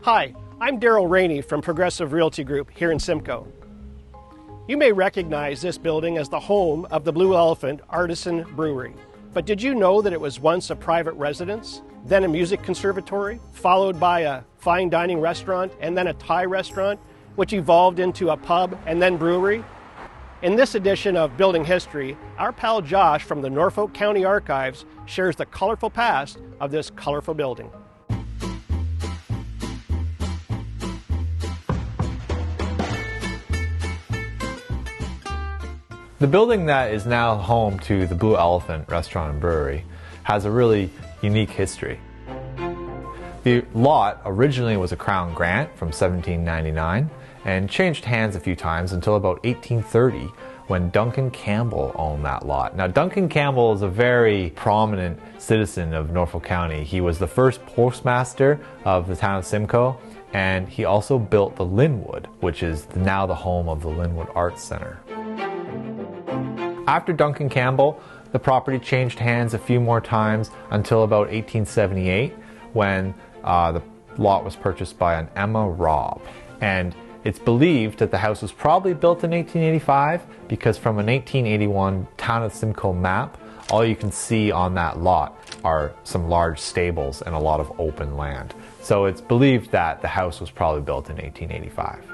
Hi, I'm Daryl Rainey from Progressive Realty Group here in Simcoe. You may recognize this building as the home of the Blue Elephant Artisan Brewery. But did you know that it was once a private residence, then a music conservatory, followed by a fine dining restaurant, and then a Thai restaurant, which evolved into a pub and then brewery? In this edition of Building History, our pal Josh from the Norfolk County Archives shares the colorful past of this colorful building. The building that is now home to the Blue Elephant Restaurant and Brewery has a really unique history. The lot originally was a Crown grant from 1799 and changed hands a few times until about 1830 when Duncan Campbell owned that lot. Now, Duncan Campbell is a very prominent citizen of Norfolk County. He was the first postmaster of the town of Simcoe, and he also built the Linwood, which is now the home of the Linwood Arts Center. After Duncan Campbell, the property changed hands a few more times until about 1878 when the lot was purchased by an Emma Robb. And it's believed that the house was probably built in 1885 because from a 1881 town of Simcoe map, all you can see on that lot are some large stables and a lot of open land. So it's believed that the house was probably built in 1885.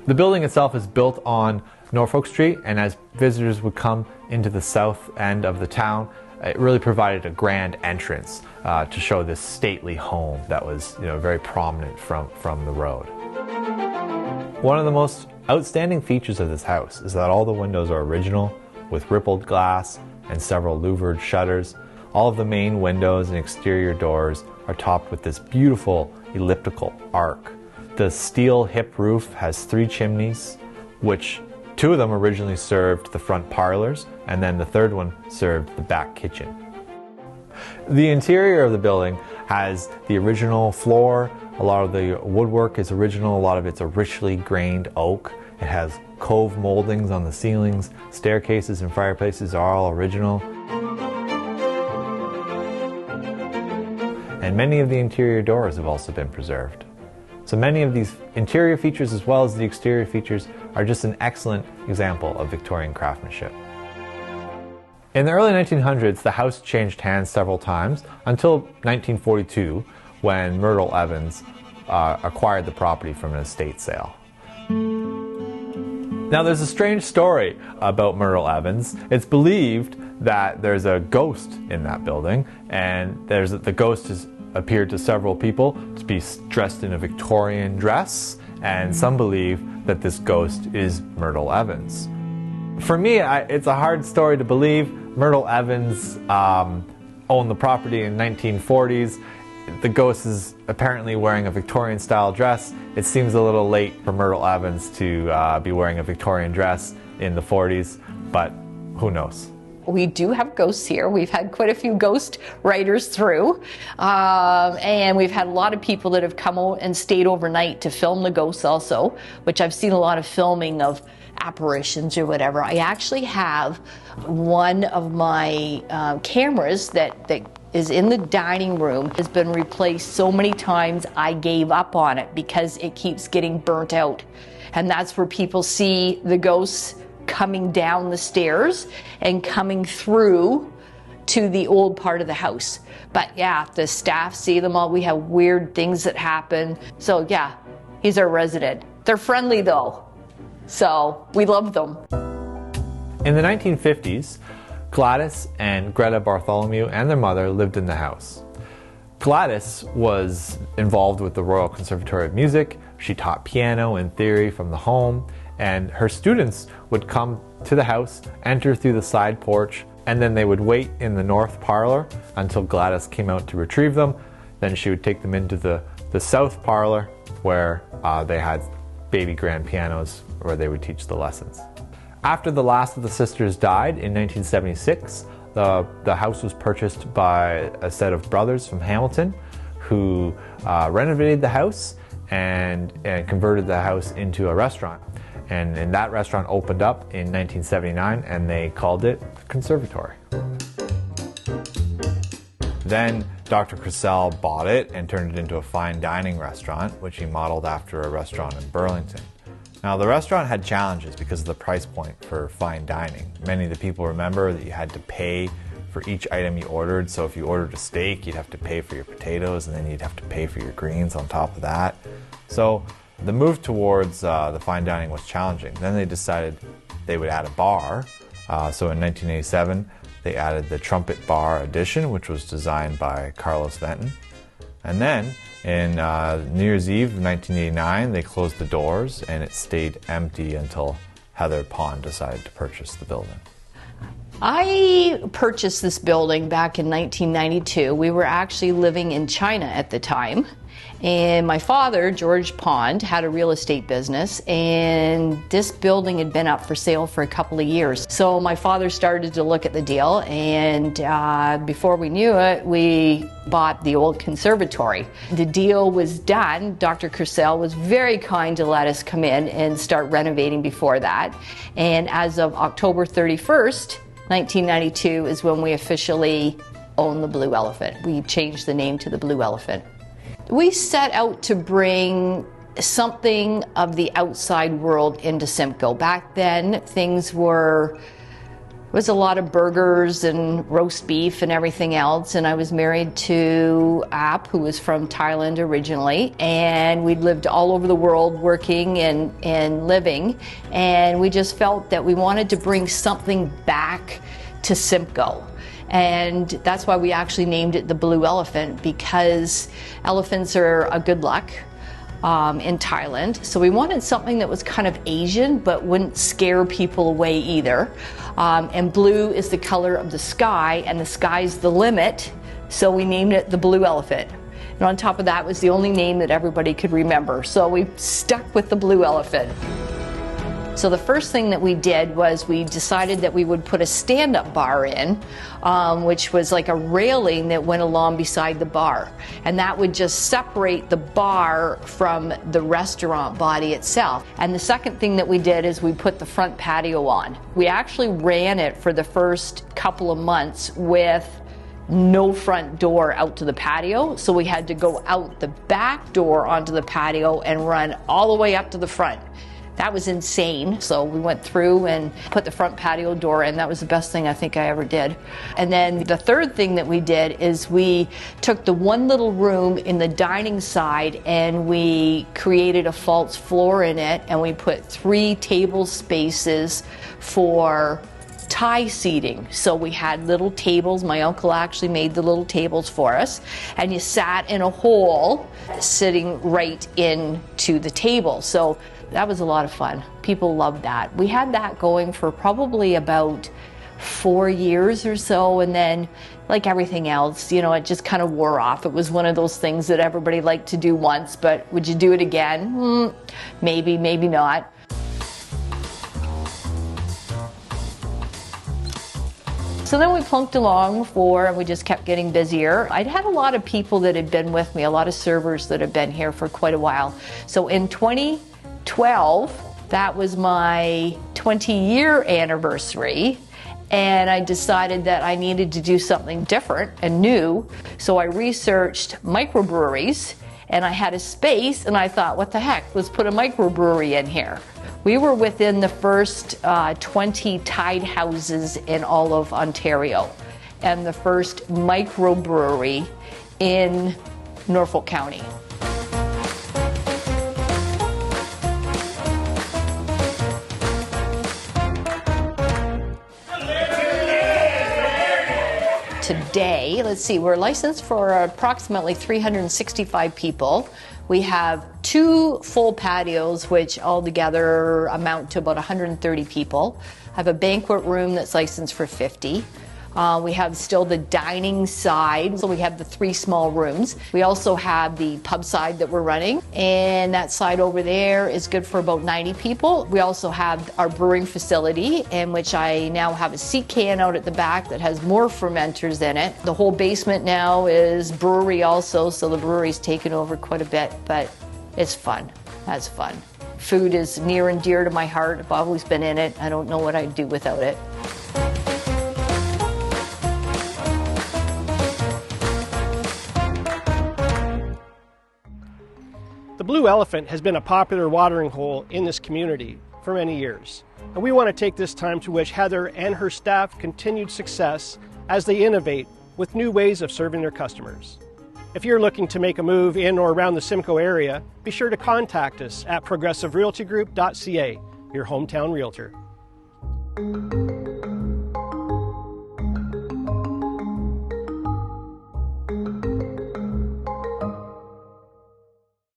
The building itself is built on Norfolk Street, and as visitors would come into the south end of the town, it really provided a grand entrance to show this stately home that was, very prominent from the road. One of the most outstanding features of this house is that all the windows are original with rippled glass and several louvered shutters. All of the main windows and exterior doors are topped with this beautiful elliptical arc. The steel hip roof has 3 chimneys, which 2 of them originally served the front parlors, and then the third one served the back kitchen. The interior of the building has the original floor. A lot of the woodwork is original. A lot of it's a richly grained oak. It has cove moldings on the ceilings. Staircases and fireplaces are all original. And many of the interior doors have also been preserved. So many of these interior features as well as the exterior features are just an excellent example of Victorian craftsmanship. In the early 1900s, the house changed hands several times until 1942 when Myrtle Evans acquired the property from an estate sale. Now there's a strange story about Myrtle Evans. It's believed that there's a ghost in that building, and the ghost has appeared to several people to be dressed in a Victorian dress, and some believe that this ghost is Myrtle Evans. For me, it's a hard story to believe. Myrtle Evans owned the property in the 1940s. The ghost is apparently wearing a Victorian-style dress. It seems a little late for Myrtle Evans to be wearing a Victorian dress in the 40s, but who knows? We do have ghosts here. We've had quite a few ghost writers through, and we've had a lot of people that have come out and stayed overnight to film the ghosts also, which I've seen a lot of filming of apparitions or whatever. I actually have one of my cameras that is in the dining room, has been replaced so many times I gave up on it because it keeps getting burnt out. And that's where people see the ghosts coming down the stairs and coming through to the old part of the house. But yeah, the staff see them all. We have weird things that happen. So yeah, he's our resident. They're friendly though, so we love them. In the 1950s, Gladys and Greta Bartholomew and their mother lived in the house. Gladys was involved with the Royal Conservatory of Music. She taught piano and theory from the home, and her students would come to the house, enter through the side porch, and then they would wait in the north parlor until Gladys came out to retrieve them. Then she would take them into the south parlor where they had baby grand pianos where they would teach the lessons. After the last of the sisters died in 1976, the house was purchased by a set of brothers from Hamilton who renovated the house and converted the house into a restaurant. And that restaurant opened up in 1979 and they called it the Conservatory. Then Dr. Crisell bought it and turned it into a fine dining restaurant, which he modeled after a restaurant in Burlington. Now, the restaurant had challenges because of the price point for fine dining. Many of the people remember that you had to pay for each item you ordered. So if you ordered a steak, you'd have to pay for your potatoes, and then you'd have to pay for your greens on top of that. So the move towards the fine dining was challenging. Then they decided they would add a bar. So in 1987, they added the Trumpet Bar Edition, which was designed by Carlos Venton. And then in New Year's Eve of 1989, they closed the doors, and it stayed empty until Heather Pond decided to purchase the building. I purchased this building back in 1992. We were actually living in China at the time. And my father, George Pond, had a real estate business, and this building had been up for sale for a couple of years. So my father started to look at the deal, and before we knew it, we bought the old conservatory. The deal was done. Dr. Crisell was very kind to let us come in and start renovating before that. And as of October 31st, 1992 is when we officially owned the Blue Elephant. We changed the name to the Blue Elephant. We set out to bring something of the outside world into Simcoe. Back then, there was a lot of burgers and roast beef and everything else, and I was married to App, who was from Thailand originally, and we'd lived all over the world working and living, and we just felt that we wanted to bring something back to Simcoe. And that's why we actually named it the Blue Elephant, because elephants are a good luck in Thailand. So we wanted something that was kind of Asian but wouldn't scare people away either. And blue is the color of the sky, and the sky's the limit, so we named it the Blue Elephant. And on top of that was the only name that everybody could remember, so we stuck with the Blue Elephant. So the first thing that we did was we decided that we would put a stand-up bar in, which was like a railing that went along beside the bar. And that would just separate the bar from the restaurant body itself. And the second thing that we did is we put the front patio on. We actually ran it for the first couple of months with no front door out to the patio, so we had to go out the back door onto the patio and run all the way up to the front. That was insane. So we went through and put the front patio door in. That was the best thing I think I ever did. And then the third thing that we did is we took the one little room in the dining side and we created a false floor in it, and we put 3 table spaces for Thai seating. So we had little tables. My uncle actually made the little tables for us, and you sat in a hole sitting right into the table. So that was a lot of fun. People loved that. We had that going for probably about 4 years or so, and then like everything else, it just kind of wore off. It was one of those things that everybody liked to do once, but would you do it again? Maybe, maybe not. So then we plunked along and we just kept getting busier. I'd had a lot of people that had been with me, a lot of servers that had been here for quite a while. So in 2012, that was my 20-year anniversary, and I decided that I needed to do something different and new. So I researched microbreweries, and I had a space, and I thought, what the heck, let's put a microbrewery in here. We were within the first 20 tied houses in all of Ontario, and the first microbrewery in Norfolk County. Today, let's see, we're licensed for approximately 365 people. We have 2 full patios, which altogether amount to about 130 people. I have a banquet room that's licensed for 50. We have still the dining side, so we have the 3 small rooms. We also have the pub side that we're running, and that side over there is good for about 90 people. We also have our brewing facility, in which I now have a seat can out at the back that has more fermenters in it. The whole basement now is brewery also, so the brewery's taken over quite a bit, but it's fun. That's fun. Food is near and dear to my heart. I've always been in it. I don't know what I'd do without it. The Blue Elephant has been a popular watering hole in this community for many years, and we want to take this time to wish Heather and her staff continued success as they innovate with new ways of serving their customers. If you're looking to make a move in or around the Simcoe area, be sure to contact us at progressiverealtygroup.ca, your hometown realtor.